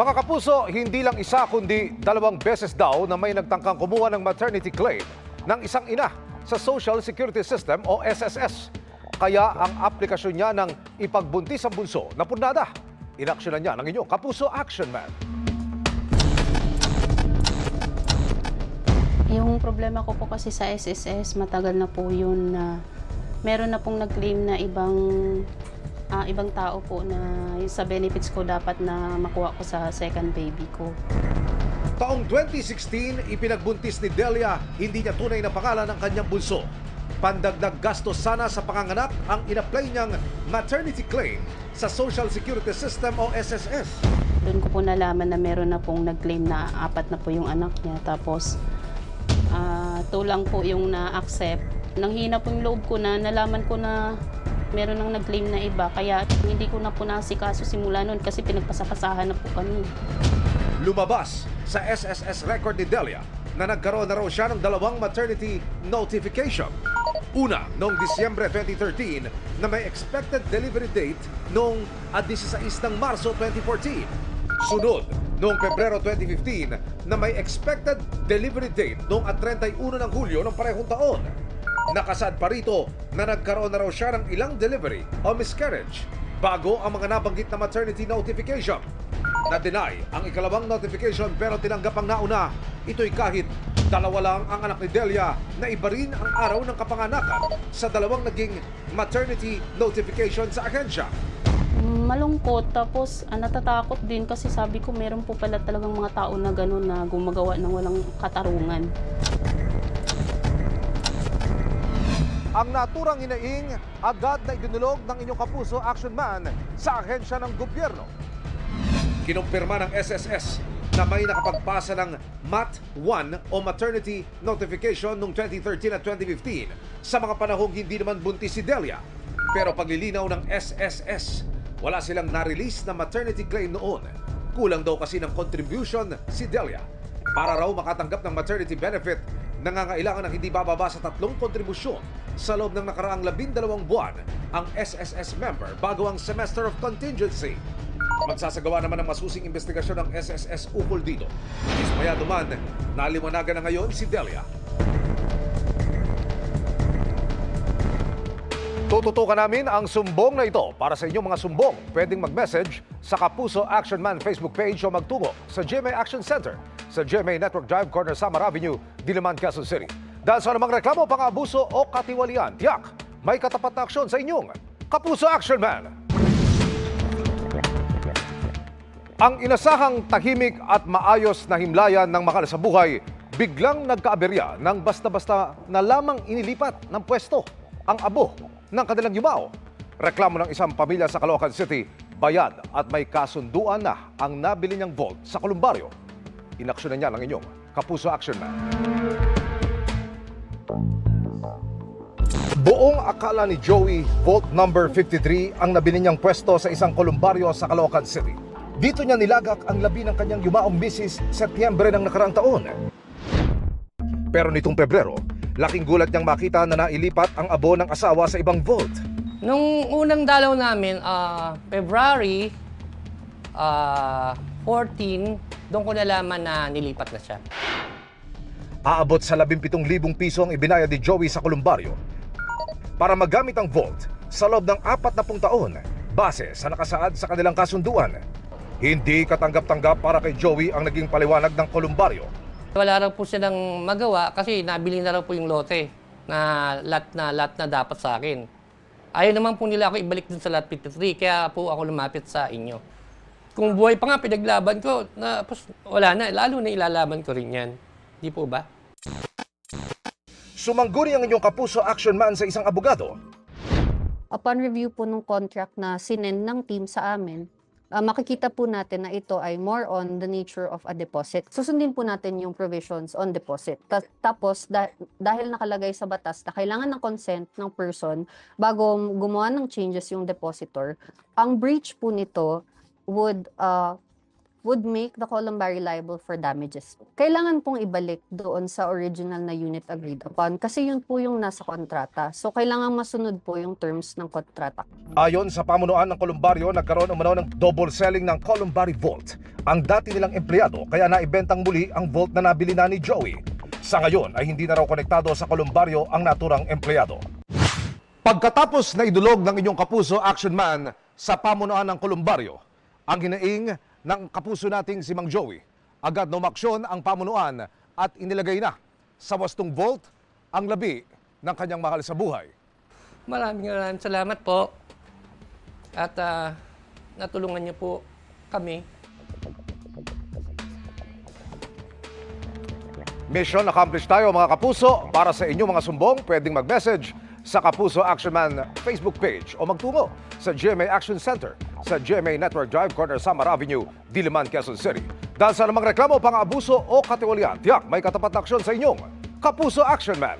Mga kapuso, hindi lang isa kundi 2 beses daw na may nagtangkang kumuha ng maternity claim ng isang ina sa Social Security System o SSS. Kaya ang aplikasyon niya ng ipagbuntis ang bunso na purnada. Inaksyonan niya ng inyong Kapuso Action Man. Yung problema ko po kasi sa SSS, matagal na po yun na meron na pong nag-claim na ibang tao po na sa benefits ko dapat na makuha ko sa second baby ko. Taong 2016, ipinagbuntis ni Delia, hindi niya tunay na pangalan ng kanyang bunso. Pandagdag gastos sana sa panganganak ang in-apply niyang maternity claim sa Social Security System o SSS. Doon ko po nalaman na meron na pong nag-claim na 4 na po yung anak niya. Tapos, 2 lang po yung na-accept. Nanghina po yung loob ko na nalaman ko na meron nang nag-claim na iba. Kaya hindi ko na po nasikaso simula noon kasi pinagpasapasahan na po kami. Lumabas sa SSS record ni Delia na nagkaroon na raw siya ng 2 maternity notification. Una, noong Disyembre 2013 na may expected delivery date noong 16 ng Marso 2014. Sunod, noong Pebrero 2015 na may expected delivery date noong 31 ng Hulyo ng parehong taon. Nakasad pa rito na nagkaroon na raw siya ng ilang delivery o miscarriage bago ang mga nabanggit na maternity notification. Na-deny ang ikalawang notification pero tinanggap ang nauna. Ito'y kahit 2 lang ang anak ni Delia na iba rin ang araw ng kapanganakan sa 2 naging maternity notification sa ahensya. Malungkot, tapos natatakot din kasi sabi ko meron po pala talagang mga tao na gano'n na gumagawa ng walang katarungan. Ang naturang inaing agad na idinulog ng inyong Kapuso Action Man sa ahensya ng gobyerno. Kinumpirma ng SSS na may nakapagpasa ng MAT-1 o Maternity Notification noong 2013 at 2015 sa mga panahong hindi naman buntis si Delia. Pero paglilinaw ng SSS, wala silang na-release na maternity claim noon. Kulang daw kasi ng contribution si Delia. Para raw makatanggap ng maternity benefit, nangangailangan ng hindi bababa sa 3 kontribusyon sa loob ng nakaraang 12 buwan ang SSS member bago ang semester of contingency. Magsasagawa naman ng masusing investigasyon ng SSS ukol dito. Dismayado man, naliwanagan na ngayon si Delia. Tututukan namin ang sumbong na ito. Para sa inyong mga sumbong, pwedeng mag-message sa Kapuso Action Man Facebook page o magtungo sa GMA Action Center sa GMA Network Drive, Corner Samar Avenue, Diliman, Quezon City. Dahil sa namang reklamo, pang-abuso o katiwalian, tiyak, may katapat na aksyon sa inyong Kapuso Action Man. Ang inasahang tahimik at maayos na himlayan ng Makal sa buhay, biglang nagkaaberya ng basta-basta na lamang inilipat ng pwesto ang abo ng kanilang yumao. Reklamo ng isang pamilya sa Caloocan City, bayad at may kasunduan na ang nabili niyang vault sa Columbario. Inaksyonan niya ng inyong Kapuso Action Man. Buong akala ni Joey, vault number 53 ang nabili niyang pwesto sa isang Columbario sa Caloocan City. Dito niya nilagak ang labi ng kanyang yumaong misis Setyembre ng nakaraang taon. Pero nitong Pebrero, laking gulat niyang makita na nailipat ang abo ng asawa sa ibang vault. Nung unang dalaw namin, February 14, doon ko nalaman na nilipat na siya. Aabot sa 17,000 piso ang ibinayad ni Joey sa Columbario para magamit ang vault sa loob ng 40 taon base sa nakasaad sa kanilang kasunduan. Hindi katanggap-tanggap para kay Joey ang naging paliwanag ng Columbario. Wala raw po silang magawa kasi nabili na raw po yung lote na lot na dapat sa akin. Ayaw naman po nila ako ibalik dun sa lot 53, kaya po ako lumapit sa inyo. Kung buhay pa nga pinaglaban ko, wala na, lalo na ilalaban ko rin yan. Di po ba? Sumangguni ang inyong Kapuso Action Man sa isang abogado. Upon review po ng contract na sinend ng team sa amin, makikita po natin na ito ay more on the nature of a deposit. Susundin po natin yung provisions on deposit. Tapos, dahil nakalagay sa batas na kailangan ng consent ng person bago gumawa ng changes yung depositor, ang breach po nito would make the Columbari liable for damages. Kailangan pong ibalik doon sa original na unit agreed upon kasi yun po yung nasa kontrata. So, kailangan masunod po yung terms ng kontrata. Ayon sa pamunuan ng Columbario, nagkaroon umano ng double selling ng Columbari Vault ang dati nilang empleyado kaya naibentang muli ang vault na nabili na ni Joey. Sa ngayon ay hindi na raw konektado sa kolumbaryo ang naturang empleyado. Pagkatapos na idulog ng inyong kapuso action man sa pamunuan ng kolumbaryo, ang hinaing ng kapuso nating si Mang Joey, agad na umaksyon ang pamunuan at inilagay na sa wastong vault ang labi ng kanyang mahal sa buhay. Maraming salamat po. At natulungan niyo po kami. Mission accomplished tayo mga kapuso. Para sa inyong mga sumbong, pwedeng mag-message sa Kapuso Action Man Facebook page o magtungo sa GMA Action Center sa GMA Network Drive, corner Samar Avenue, Diliman, Quezon City. Dahil sa namang reklamo, pang-abuso o katiwalian, tiyak may katapat na aksyon sa inyong Kapuso Action Man.